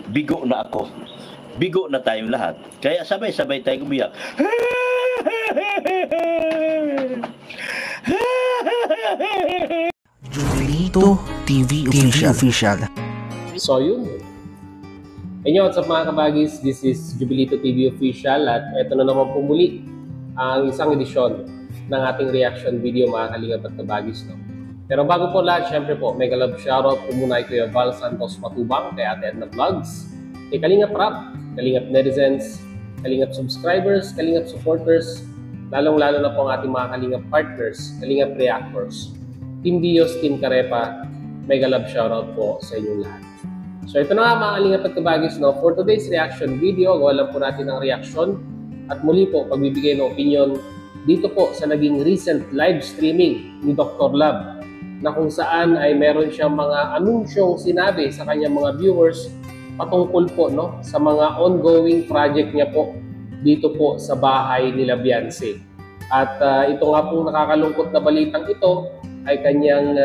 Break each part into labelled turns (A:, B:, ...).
A: Bigo na ako. Bigo na tayong lahat. Kaya sabay-sabay tayong umiyak.
B: Jubilito TV Official.
C: So yun. Inyo, what's up mga kabagis? This is Jubilito TV Official at eto na naman po muli ang isang edisyon ng ating reaction video mga kalingap at kabagis. No? Pero bago po lahat, syempre po, mega love shoutout po muna kay Kuya Val Santos Matubang, kay Ate Edna Vlogs, kay Kalingap Rap, Kalingap Netizens, Kalingap Subscribers, Kalingap Supporters, lalong-lalo na po ang ating mga Kalingap Partners, Kalingap Reactors, Team Dios, Team Karepa, mega love shoutout po sa inyong lahat. So ito na nga mga Kalingap at kabagis, no? For today's reaction video, gawa lang po natin ng reaction at muli po pagbibigay ng opinion dito po sa naging recent live streaming ni Dr. Love, na kung saan ay meron siyang mga anunsyong sinabi sa kanyang mga viewers patungkol po no, sa mga ongoing project niya po dito po sa bahay nila Beyonce. At ito nga pong nakakalungkot na balitang ito ay kanyang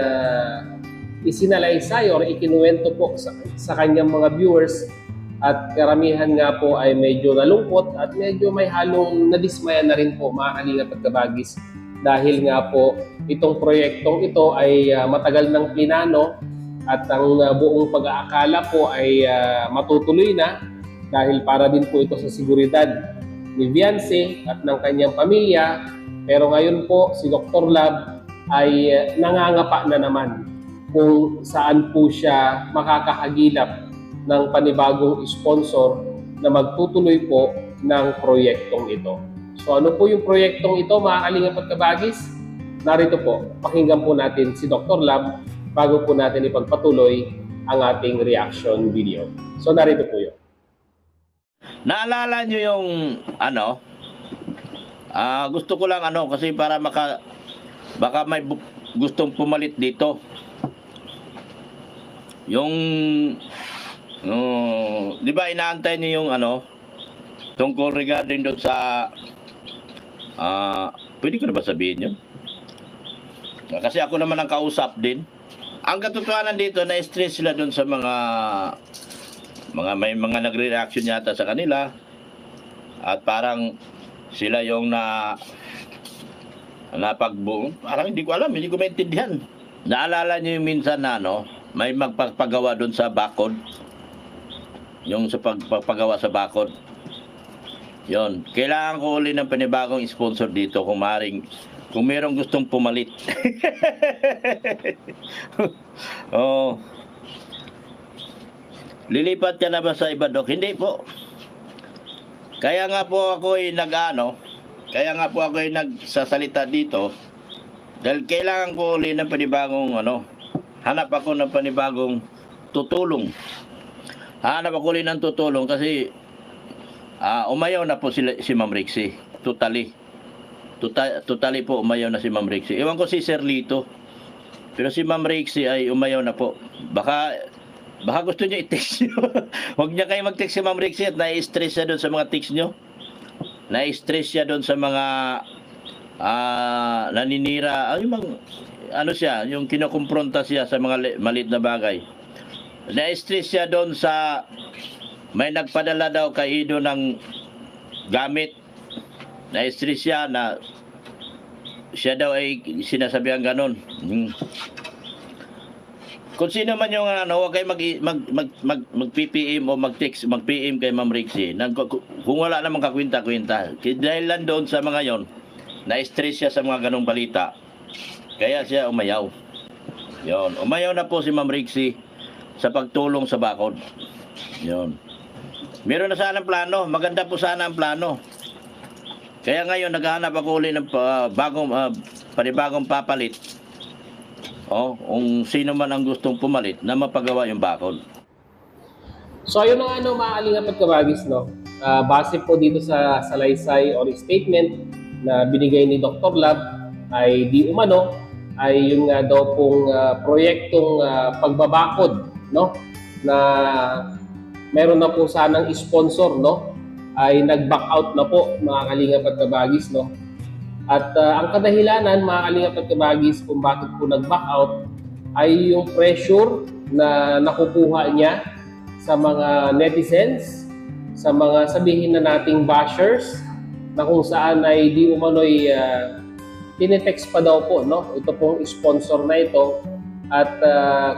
C: isinalaysay or ikinuwento po sa kanyang mga viewers at karamihan nga po ay medyo nalungkot at medyo may halong nadismaya na rin po mga kalingap at kabagis dahil nga po itong proyektong ito ay matagal ng plinano at ang buong pag-aakala po ay matutuloy na dahil para din po ito sa seguridad ni Beyonce at ng kanyang pamilya. Pero ngayon po si Dr. Love ay nangangapa na naman kung saan po siya makakahagilap ng panibagong sponsor na magtutuloy po ng proyektong ito. So ano po yung proyektong ito mga kalingap at kabagis? Narito po, pakinggan po natin si Dr. Love bago po natin ipagpatuloy ang ating reaction video. So narito po yun.
A: Naalala nyo yung ano? Gusto ko lang kasi para baka may gustong pumalit dito. Yung di ba inaantay niyo yung tungkol regarding doon sa pwede ko na ba sabihin yun? Kasi ako naman ang kausap din. Ang katotohanan dito, na-stress sila doon sa may mga nagre-reaction yata sa kanila. At parang sila yung napagbuong. Parang hindi ko alam, hindi ko maintindihan. Naalala niyo yung minsan na may magpapagawa doon sa bakod. Yung sa pagpagawa sa bakod. Yon, kailangan ko uli ng panibagong sponsor dito kung merong gustong pumalit. Oh. Lilipat ka na ba sa iba, Dok? Hindi po. Kaya nga po ako ay nagsasalita dito dahil kailangan ko uli ng panibagong hanap ako ng panibagong tutulong. Hanap ako uli ng tutulong kasi umayaw na po si Ma'am Rixie. Totally po umayaw na si Ma'am Rixie. Ewan ko si Sir Lito. Pero si Ma'am Rixie ay umayaw na po. Baka gusto niya i-text niyo. Huwag niya kayo mag-text si Ma'am Rixie at nai-stress siya doon sa mga text niyo. Nai-stress siya doon sa mga naninira. Yung kinukumpronta siya sa mga maliit na bagay. Na-stress siya doon sa may nagpadala daw kay Ido ng gamit. Na-stress siya na siya daw ay sinasabihan ganon. Kung sino man yung huwag kayo mag-PPM o mag-PM kay Ma'am Rixie. Kung wala namang kakwinta-kwinta. Dahil lang doon sa mga yon, na-stress siya sa mga ganong balita. Kaya siya umayaw. Yon, umayaw na po si Ma'am Rixie sa pagtulong sa bakod. Yon. Meron na sana plano, maganda po sana ang plano. Kaya ngayon naghahanap ako ulit ng panibagong papalit. Kung sino man ang gustong pumalit na mapagawa yung bakod.
C: So ayun na mga kalingap at kabagis, base po dito sa salaysay or statement na binigay ni Dr. Love ay di umano ay yung nga daw pong proyektong pagbabakod na meron na po sanang sponsor ay nag-back out na po mga kalingap at kabagis At ang kadahilanan mga kalingap at kabagis kung bakit po nag-back out ay yung pressure na nakukuha niya sa mga netizens, sa mga sabihin na nating bashers, na kung saan ay di umano'y tinetext pa daw po, no? Ito pong sponsor na ito at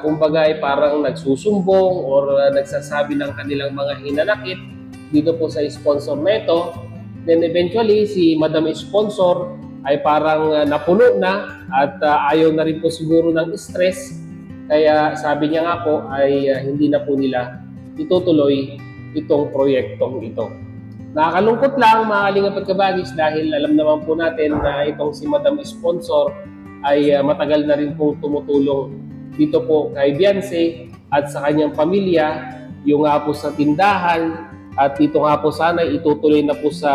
C: kumbaga ay parang nagsusumbong or nagsasabi ng kanilang mga hinanakit dito po sa sponsor na ito. Then eventually si Madam Sponsor ay parang napuno na at ayaw na rin po siguro ng stress. Kaya sabi niya nga po ay hindi na po nila itutuloy itong proyektong ito. Nakakalungkot lang mga kalingap at kabagis dahil alam naman po natin na itong si Madam Sponsor ay matagal na rin pong tumutulong dito po kay Beyonce at sa kanyang pamilya, yung nga po sa tindahan, at dito nga po sana itutuloy na po sa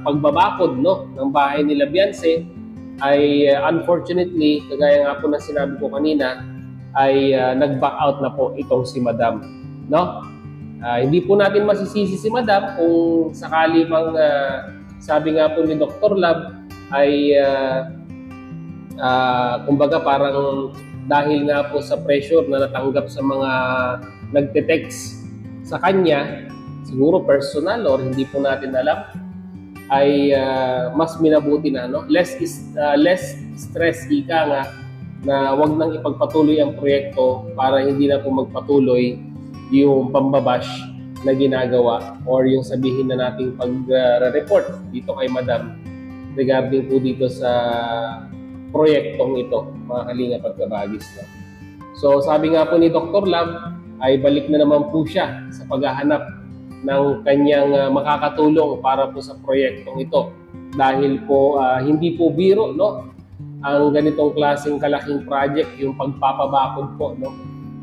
C: pagbabakod, no, ng bahay nila Beyonce ay unfortunately, kagaya nga po na sinabi ko kanina, ay nag-back out na po itong si Madam, no? Hindi po natin masisisi si Madam kung sakali mang sabi nga po ni Dr. Lab ay kumbaga parang dahil nga po sa pressure na natanggap sa mga nagte-text sa kanya, siguro personal or hindi po natin alam, ay mas minabuti na, no? Less stress, ika nga, na wag nang ipagpatuloy ang proyekto para hindi na po magpatuloy yung pambabash na ginagawa or yung sabihin na nating pag-report dito kay Madam regarding po dito sa proyektong ito, mga kalingap at kabagis, no? So sabi nga po ni Dr. Lab ay balik na naman po siya sa paghahanap ng kanyang makakatulong para po sa proyektong ito. Dahil po hindi po biro, no, ang ganitong klaseng kalaking project, yung pagpapabakod po, no.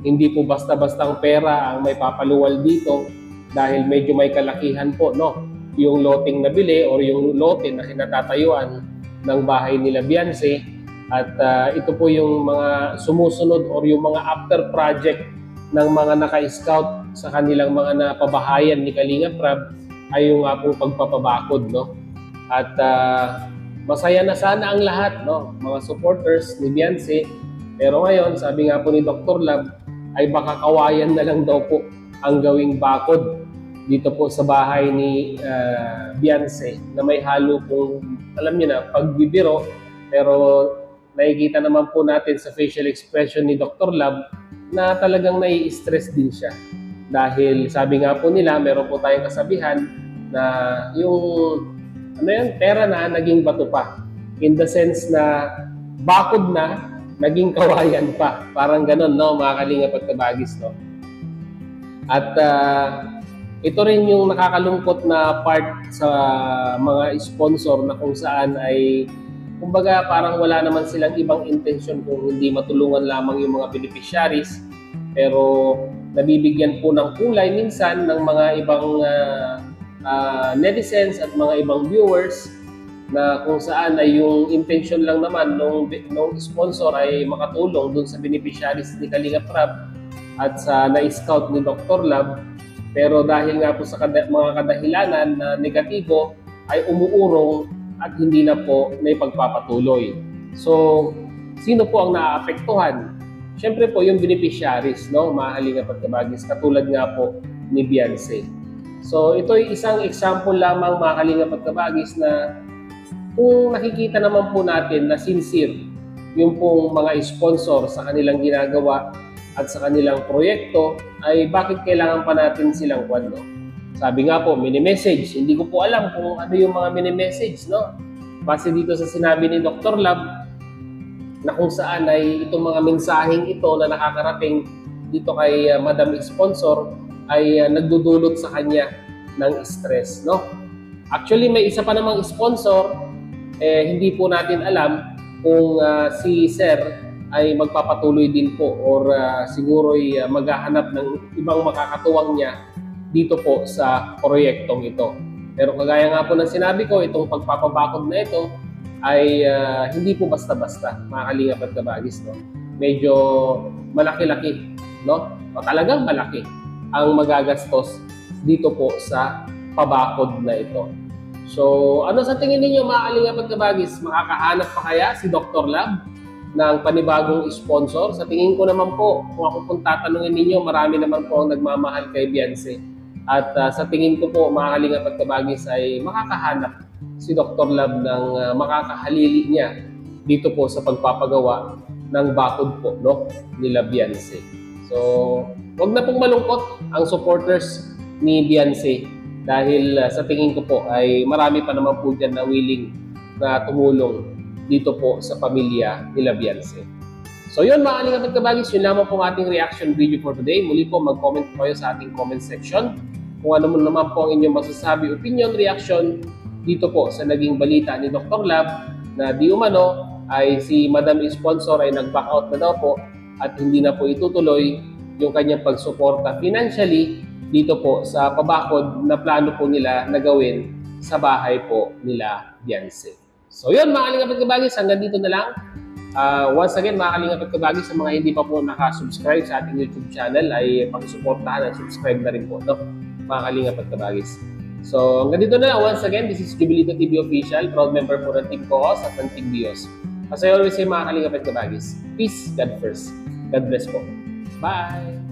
C: Hindi po basta-bastang pera ang may papaluwal dito dahil medyo may kalakihan po, no, yung loteng nabili or yung lote na kinatatayuan ng bahay nila Beyonce. At ito po yung mga sumusunod or yung mga after project ng mga naka-scout sa kanilang mga napabahayan ni Kalingap Rab ay yung pong pagpapabakod, no? At masaya na sana ang lahat, no, mga supporters ni Beyonce. Pero ngayon, sabi nga po ni Dr. Lab, ay baka kawayan na lang daw po ang gawing bakod dito po sa bahay ni Beyonce na may halo pong, alam niyo na, pagbibiro. Pero nakikita naman po natin sa facial expression ni Dr. Lab na talagang nai-stress din siya. Dahil sabi nga po nila, meron po tayong kasabihan na yung pera na naging bato pa. In the sense na bakod na, naging kawayan pa. Parang ganun, no, mga kalingap at kabagis, no? At ito rin yung nakakalungkot na part sa mga sponsor na kung saan ay kumbaga parang wala naman silang ibang intensyon kung hindi matulungan lamang yung mga beneficiaries, pero nabibigyan po ng kulay minsan ng mga ibang netizens at mga ibang viewers na kung saan ay yung intention lang naman nung sponsor ay makatulong dun sa beneficiaries ni Kalingap Rab at sa na-scout ni Dr. Lab, pero dahil nga po sa mga kadahilanan na negatibo ay umuurong at hindi na po na ipagpapatuloy. So, sino po ang naaapektuhan? Siyempre po yung beneficiaries, no, mga kalingap at kabagis, katulad nga po ni Beyonce. So, ito ay isang example lamang, mga kalingap at kabagis, na kung nakikita naman po natin na sincere yung pong mga sponsor sa kanilang ginagawa at sa kanilang proyekto, ay bakit kailangan pa natin silang kwando? Sabi nga po, mini-message. Hindi ko po alam kung ano yung mga mini-message, no? Base dito sa sinabi ni Dr. Lab, na kung saan ay itong mga mensaheng ito na nakakarating dito kay Madam Sponsor ay nagdudulot sa kanya ng stress, no? Actually, may isa pa namang sponsor, hindi po natin alam kung si Sir ay magpapatuloy din po or siguro ay maghahanap ng ibang makakatuwang niya dito po sa proyektong ito. Pero kagaya nga po ng sinabi ko, itong pagpapabakod na ito ay hindi po basta-basta, mga kalingap at kabagis, no? Medyo malaki-laki, no? O talagang malaki ang magagastos dito po sa pabakod na ito. So, ano sa tingin ninyo, mga kalingap at kabagis? Makakahanap pa kaya si Dr. Lab ng panibagong sponsor. Sa tingin ko naman po, kung ako pong tatanungin ninyo, marami naman po ang nagmamahal kay Beyonce. At sa tingin ko po, mga kalingap at kabagis, ay makakahanap si Dr. Love ng makakahalili niya dito po sa pagpapagawa ng bakod po, no, nila Beyonce. So, wag na pong malungkot ang supporters ni Beyonce dahil sa tingin ko po ay marami pa naman po dyan na willing na tumulong dito po sa pamilya nila Beyonce. So yun mga kalingap at kabagis, yun lamang po ang ating reaction video for today. Muli po mag-comment po kayo sa ating comment section kung ano naman po ang inyong masasabi, opinion, reaction dito po sa naging balita ni Dr. Love na di umano ay si Madam Sponsor ay nag-back out na daw po at hindi na po itutuloy yung kanyang pagsuporta financially dito po sa pabakod na plano po nila na gawin sa bahay po nila Beyonce. So yun mga kalingap at kabagis, hanggang dito na lang. Once again mga kalingap at kabagis, sa mga hindi pa po nakasubscribe sa ating YouTube channel ay pakisuportahan at subscribe na rin po, no, mga kalingap at kabagis. So hanggang dito na lang. Once again, this is Jubilito TV Official, proud member po ng Team Co-host at ng Team Bios. As I always say mga kalingap at kabagis, peace, God first. God bless po. Bye!